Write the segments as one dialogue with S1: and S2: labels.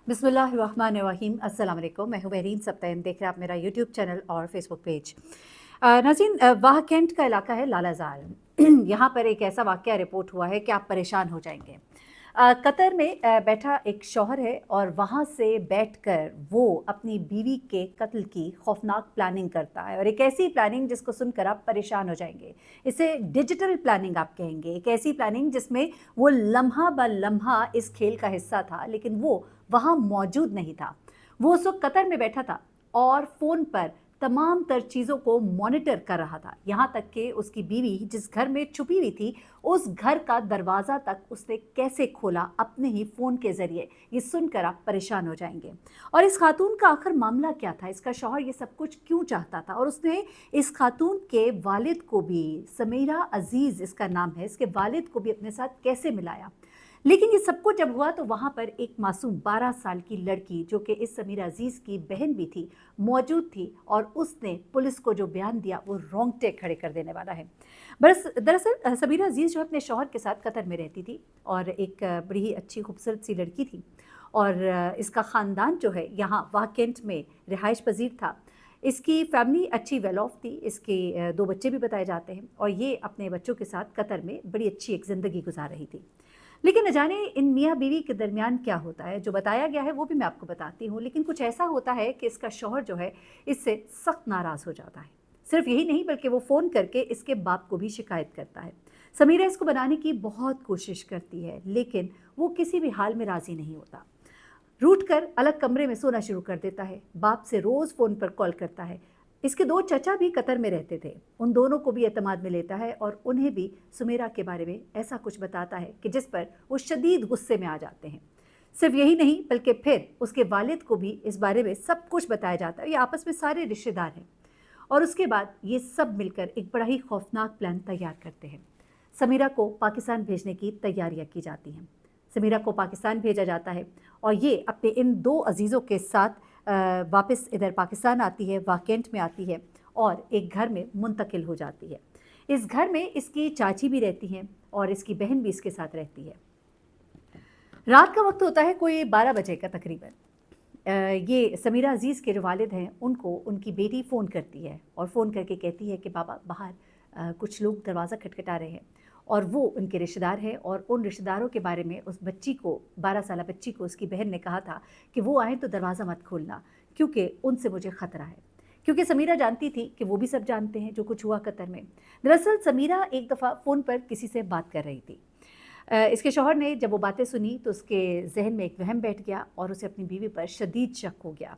S1: बिस्मिल्लाहिर्रहमानिर्रहीम। अस्सलाम वालेकुम। मैं हूं बहरीन सब्तैन। देख रहे हैं आप मेरा यूट्यूब चैनल और फेसबुक पेज। नाज़रीन, वाह कैंट का इलाका है लालाज़ार। यहाँ पर एक ऐसा वाक़या रिपोर्ट हुआ है कि आप परेशान हो जाएंगे। कतर में बैठा एक शौहर है और वहाँ से बैठकर वो अपनी बीवी के कत्ल की खौफनाक प्लानिंग करता है, और एक ऐसी प्लानिंग जिसको सुनकर आप परेशान हो जाएंगे। इसे डिजिटल प्लानिंग आप कहेंगे। एक ऐसी प्लानिंग जिसमें वो लम्हा ब लम्हा इस खेल का हिस्सा था, लेकिन वो वहाँ मौजूद नहीं था। वो उस वक्त कतर में बैठा था और फ़ोन पर तमाम तर चीज़ों को मॉनिटर कर रहा था। यहाँ तक कि उसकी बीवी जिस घर में छुपी हुई थी, उस घर का दरवाज़ा तक उसने कैसे खोला अपने ही फ़ोन के ज़रिए, ये सुनकर आप परेशान हो जाएंगे। और इस खातून का आखिर मामला क्या था? इसका शौहर ये सब कुछ क्यों चाहता था? और उसने इस खातून के वालिद को भी, समीरा अजीज़ इसका नाम है, इसके वालिद को भी अपने साथ कैसे मिलाया? लेकिन ये सब कुछ जब हुआ तो वहाँ पर एक मासूम 12 साल की लड़की, जो कि इस समीरा अजीज़ की बहन भी थी, मौजूद थी, और उसने पुलिस को जो बयान दिया वो रोंगटे खड़े कर देने वाला है। दरअसल समीरा अजीज़ जो अपने शौहर के साथ कतर में रहती थी और एक बड़ी ही अच्छी खूबसूरत सी लड़की थी, और इसका ख़ानदान जो है यहाँ वाकेंट में रिहाइश पजीर था। इसकी फैमिली अच्छी वेल ऑफ थी, इसके 2 बच्चे भी बताए जाते हैं, और ये अपने बच्चों के साथ कतर में बड़ी अच्छी एक ज़िंदगी गुजार रही थी। लेकिन न जाने इन मियाँ बीवी के दरमियान क्या होता है। जो बताया गया है वो भी मैं आपको बताती हूँ, लेकिन कुछ ऐसा होता है कि इसका शौहर जो है इससे सख्त नाराज़ हो जाता है। सिर्फ यही नहीं, बल्कि वो फ़ोन करके इसके बाप को भी शिकायत करता है। समीरा इसको बनाने की बहुत कोशिश करती है, लेकिन वो किसी भी हाल में राज़ी नहीं होता। रूठ कर अलग कमरे में सोना शुरू कर देता है। बाप से रोज़ फ़ोन पर कॉल करता है। इसके 2 चचा भी कतर में रहते थे, उन दोनों को भी एतमाद में लेता है और उन्हें भी सुमेरा के बारे में ऐसा कुछ बताता है कि जिस पर वो शदीद गुस्से में आ जाते हैं। सिर्फ यही नहीं, बल्कि फिर उसके वालिद को भी इस बारे में सब कुछ बताया जाता है। ये आपस में सारे रिश्तेदार हैं, और उसके बाद ये सब मिलकर एक बड़ा ही खौफनाक प्लान तैयार करते हैं। समीरा को पाकिस्तान भेजने की तैयारियां की जाती हैं। समीरा को पाकिस्तान भेजा जाता है और ये अपने इन 2 अजीज़ों के साथ वापस इधर पाकिस्तान आती है, वाकेंट में आती है और एक घर में मुंतकिल हो जाती है। इस घर में इसकी चाची भी रहती हैं और इसकी बहन भी इसके साथ रहती है। रात का वक्त होता है, कोई 12 बजे का तकरीबन। ये समीरा अजीज़ के जो वालिद हैं उनको उनकी बेटी फ़ोन करती है और फ़ोन करके कहती है कि बाबा बाहर कुछ लोग दरवाज़ा खटखटा रहे हैं, और वो उनके रिश्तेदार हैं, और उन रिश्तेदारों के बारे में उस बच्ची को, 12 साला बच्ची को उसकी बहन ने कहा था कि वो आए तो दरवाज़ा मत खोलना, क्योंकि उनसे मुझे ख़तरा है। क्योंकि समीरा जानती थी कि वो भी सब जानते हैं जो कुछ हुआ कतर में। दरअसल समीरा एक दफ़ा फ़ोन पर किसी से बात कर रही थी। इसके शौहर ने जब वो बातें सुनी तो उसके जहन में एक वहम बैठ गया और उसे अपनी बीवी पर शदीद शक हो गया।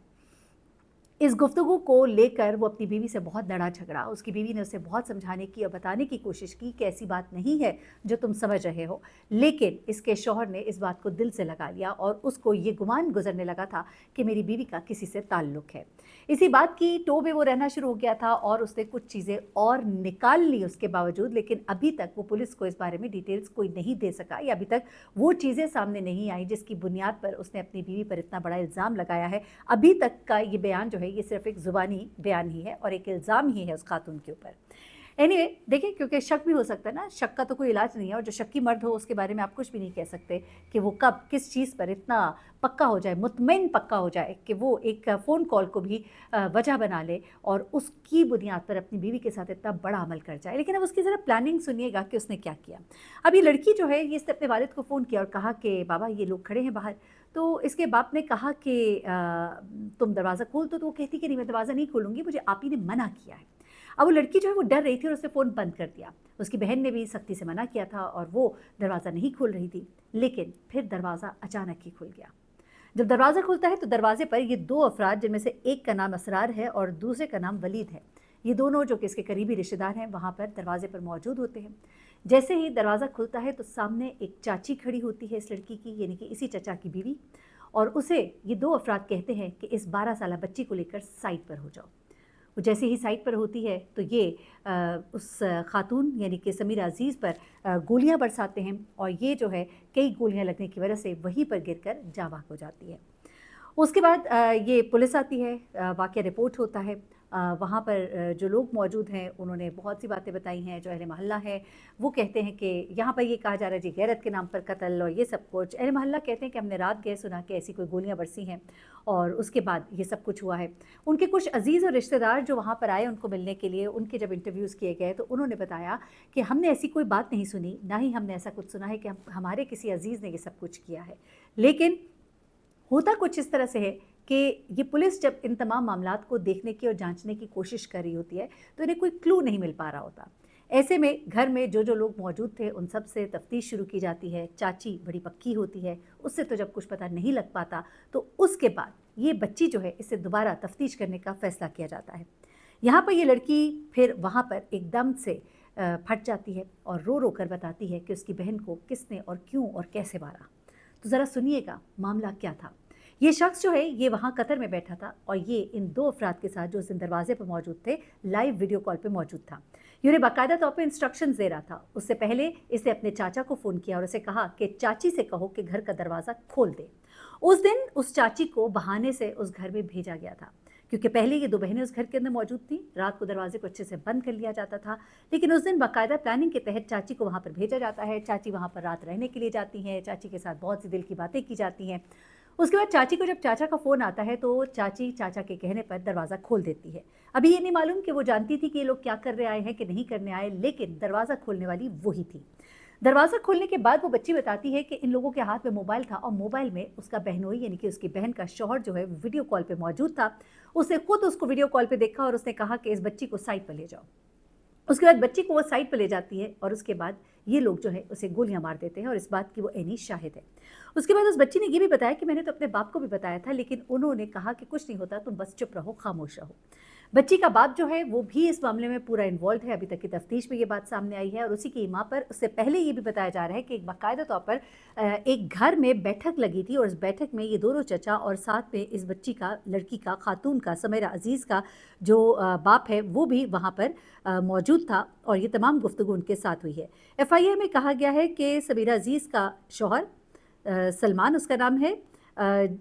S1: इस गुफ्तगू को लेकर वो अपनी बीवी से बहुत लड़ा झगड़ा। उसकी बीवी ने उसे बहुत समझाने की और बताने की कोशिश की कि ऐसी बात नहीं है जो तुम समझ रहे हो, लेकिन इसके शौहर ने इस बात को दिल से लगा लिया और उसको ये गुमान गुजरने लगा था कि मेरी बीवी का किसी से ताल्लुक़ है। इसी बात की टो में वो रहना शुरू हो गया था और उसने कुछ चीज़ें और निकाल ली उसके बावजूद, लेकिन अभी तक वो पुलिस को इस बारे में डिटेल्स कोई नहीं दे सका, या अभी तक वो चीज़ें सामने नहीं आई जिसकी बुनियाद पर उसने अपनी बीवी पर इतना बड़ा इल्ज़ाम लगाया है। अभी तक का ये बयान जो है ये सिर्फ एक ज़ुबानी बयान ही है और एक इल्ज़ाम ही है उस खातून के ऊपर। एनीवे, देखिए, क्योंकि शक भी हो सकता है ना, शक का तो कोई इलाज नहीं है, और जो शक्की मर्द हो उसके बारे में आप कुछ भी नहीं कह सकते कि वो कब किस चीज़ पर इतना पक्का हो जाए, मुतमईन पक्का हो जाए कि वो एक फ़ोन कॉल को भी वजह बना ले और उसकी बुनियाद पर अपनी बीवी के साथ इतना बड़ा अमल कर जाए। लेकिन अब उसकी ज़रा प्लानिंग सुनिएगा कि उसने क्या किया। अब ये लड़की जो है ये इसने अपने वालिद को फ़ोन किया और कहा कि बाबा ये लोग खड़े हैं बाहर। तो इसके बाप ने कहा कि तुम दरवाज़ा खोल दो। तो वो कहती कि नहीं, मैं दरवाज़ा नहीं खोलूँगी, मुझे आप ही ने मना किया है। अब वो लड़की जो है वो डर रही थी और उसने फ़ोन बंद कर दिया। उसकी बहन ने भी सख्ती से मना किया था और वो दरवाज़ा नहीं खोल रही थी, लेकिन फिर दरवाज़ा अचानक ही खुल गया। जब दरवाज़ा खुलता है तो दरवाजे पर ये 2 अफराद, जिनमें से एक का नाम असरार है और दूसरे का नाम वलीद है, ये दोनों जो कि इसके करीबी रिश्तेदार हैं, वहाँ पर दरवाजे पर मौजूद होते हैं। जैसे ही दरवाज़ा खुलता है तो सामने एक चाची खड़ी होती है इस लड़की की, यानी कि इसी चचा की बीवी, और उसे ये 2 अफराद कहते हैं कि इस 12 साला बच्ची को लेकर साइड पर हो जाओ। वो जैसे ही साइड पर होती है तो ये उस खातून यानी कि समीरा अजीज़ पर गोलियां बरसाते हैं, और ये जो है कई गोलियां लगने की वजह से वहीं पर गिरकर जाँ बहक हो जाती है। उसके बाद ये पुलिस आती है, वाक़या रिपोर्ट होता है। वहाँ पर जो लोग मौजूद हैं उन्होंने बहुत सी बातें बताई हैं। जो अहले मोहल्ला है वो कहते हैं कि यहाँ पर ये कहा जा रहा है जी गैरत के नाम पर कत्ल और ये सब कुछ। अहले मोहल्ला कहते हैं कि हमने रात गए सुना कि ऐसी कोई गोलियाँ बरसी हैं और उसके बाद ये सब कुछ हुआ है। उनके कुछ अजीज़ और रिश्तेदार जो वहाँ पर आए उनको मिलने के लिए, उनके जब इंटरव्यूज़ किए गए तो उन्होंने बताया कि हमने ऐसी कोई बात नहीं सुनी, ना ही हमने ऐसा कुछ सुना है कि हमारे किसी अजीज़ ने ये सब कुछ किया है। लेकिन होता कुछ इस तरह से है कि ये पुलिस जब इन तमाम मामलात को देखने की और जांचने की कोशिश कर रही होती है तो इन्हें कोई क्लू नहीं मिल पा रहा होता। ऐसे में घर में जो लोग मौजूद थे उन सब से तफ्तीश शुरू की जाती है। चाची बड़ी पक्की होती है, उससे तो जब कुछ पता नहीं लग पाता तो उसके बाद ये बच्ची जो है इससे दोबारा तफ्तीश करने का फ़ैसला किया जाता है। यहाँ पर ये लड़की फिर वहाँ पर एकदम से फट जाती है और रो रो कर बताती है कि उसकी बहन को किसने और क्यों और कैसे मारा। तो ज़रा सुनिएगा मामला क्या था। ये शख्स जो है ये वहाँ कतर में बैठा था और ये इन 2 अफराद के साथ जो इस दरवाजे पर मौजूद थे लाइव वीडियो कॉल पे मौजूद था। ये उन्हें बाकायदा तौर पे इंस्ट्रक्शंस दे रहा था। उससे पहले इसे अपने चाचा को फ़ोन किया और उसे कहा कि चाची से कहो कि घर का दरवाज़ा खोल दे। उस दिन उस चाची को बहाने से उस घर में भेजा गया था क्योंकि पहले ये 2 बहनें उस घर के अंदर मौजूद थीं। रात को दरवाजे को अच्छे से बंद कर लिया जाता था, लेकिन उस दिन बाकायदा प्लानिंग के तहत चाची को वहाँ पर भेजा जाता है। चाची वहाँ पर रात रहने के लिए जाती हैं, चाची के साथ बहुत सी दिल की बातें की जाती हैं। उसके बाद चाची को जब चाचा का फ़ोन आता है तो चाची चाचा के कहने पर दरवाज़ा खोल देती है। अभी ये नहीं मालूम कि वो जानती थी कि ये लोग क्या करने आए हैं कि नहीं करने आए, लेकिन दरवाज़ा खोलने वाली वही थी। दरवाज़ा खोलने के बाद वो बच्ची बताती है कि इन लोगों के हाथ में मोबाइल था और मोबाइल में उसका बहनोई यानी कि उसकी बहन का शौहर जो है वीडियो कॉल पे मौजूद था। उसने खुद उसको वीडियो कॉल पे देखा और उसने कहा कि इस बच्ची को साइड पर ले जाओ। उसके बाद बच्ची को वो साइड पर ले जाती है और उसके बाद ये लोग जो है उसे गोलियां मार देते हैं और इस बात की वो ऐनी शाहिद है। उसके बाद उस बच्ची ने ये भी बताया कि मैंने तो अपने बाप को भी बताया था, लेकिन उन्होंने कहा कि कुछ नहीं होता, तुम बस चुप रहो, खामोश रहो। बच्ची का बाप जो है वो भी इस मामले में पूरा इन्वॉल्व है। अभी तक की तफ्तीश में ये बात सामने आई है और उसी की माँ पर उससे पहले ये भी बताया जा रहा है कि एक बाकायदा तौर पर एक घर में बैठक लगी थी और इस बैठक में ये दोनों चचा और साथ में इस बच्ची का, लड़की का, खातून का, समेरा अजीज़ का जो बाप है वो भी वहाँ पर मौजूद था और ये तमाम गुफ्तगू उनके साथ हुई है। एफआईआर में कहा गया है कि समीरा अजीज़ का शौहर सलमान उसका नाम है,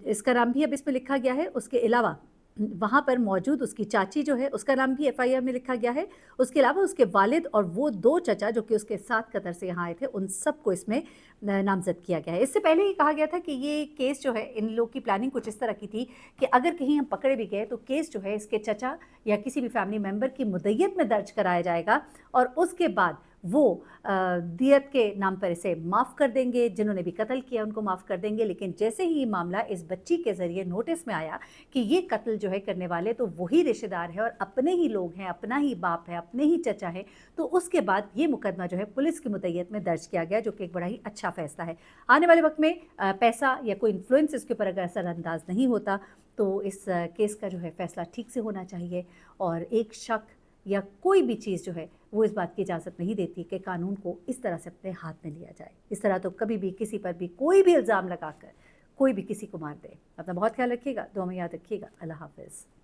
S1: इसका नाम भी अब इसमें लिखा गया है। उसके अलावा वहाँ पर मौजूद उसकी चाची जो है उसका नाम भी एफआईआर में लिखा गया है। उसके अलावा उसके वालिद और वो 2 चचा जो कि उसके साथ कतर से यहाँ आए थे उन सबको इसमें नामजद किया गया है। इससे पहले ये कहा गया था कि ये केस जो है इन लोग की प्लानिंग कुछ इस तरह की थी कि अगर कहीं हम पकड़े भी गए तो केस जो है इसके चचा या किसी भी फैमिली मेम्बर की मुद्दत में दर्ज कराया जाएगा और उसके बाद वो दियत के नाम पर इसे माफ़ कर देंगे, जिन्होंने भी कत्ल किया उनको माफ़ कर देंगे। लेकिन जैसे ही ये मामला इस बच्ची के ज़रिए नोटिस में आया कि ये कत्ल जो है करने वाले तो वही रिश्तेदार है और अपने ही लोग हैं, अपना ही बाप है, अपने ही चचा है, तो उसके बाद ये मुकदमा जो है पुलिस की मुद्दत में दर्ज किया गया, जो कि एक बड़ा ही अच्छा फ़ैसला है। आने वाले वक्त में पैसा या कोई इन्फ्लुएंस इसके ऊपर अगर असरअंदाज नहीं होता तो इस केस का जो है फ़ैसला ठीक से होना चाहिए और एक शक या कोई भी चीज़ जो है वो इस बात की इजाज़त नहीं देती कि कानून को इस तरह से अपने हाथ में लिया जाए। इस तरह तो कभी भी किसी पर भी कोई भी इल्ज़ाम लगाकर कोई भी किसी को मार दे। अपना बहुत ख्याल रखिएगा, दुआ में याद रखिएगा। अल्लाह हाफ़िज़।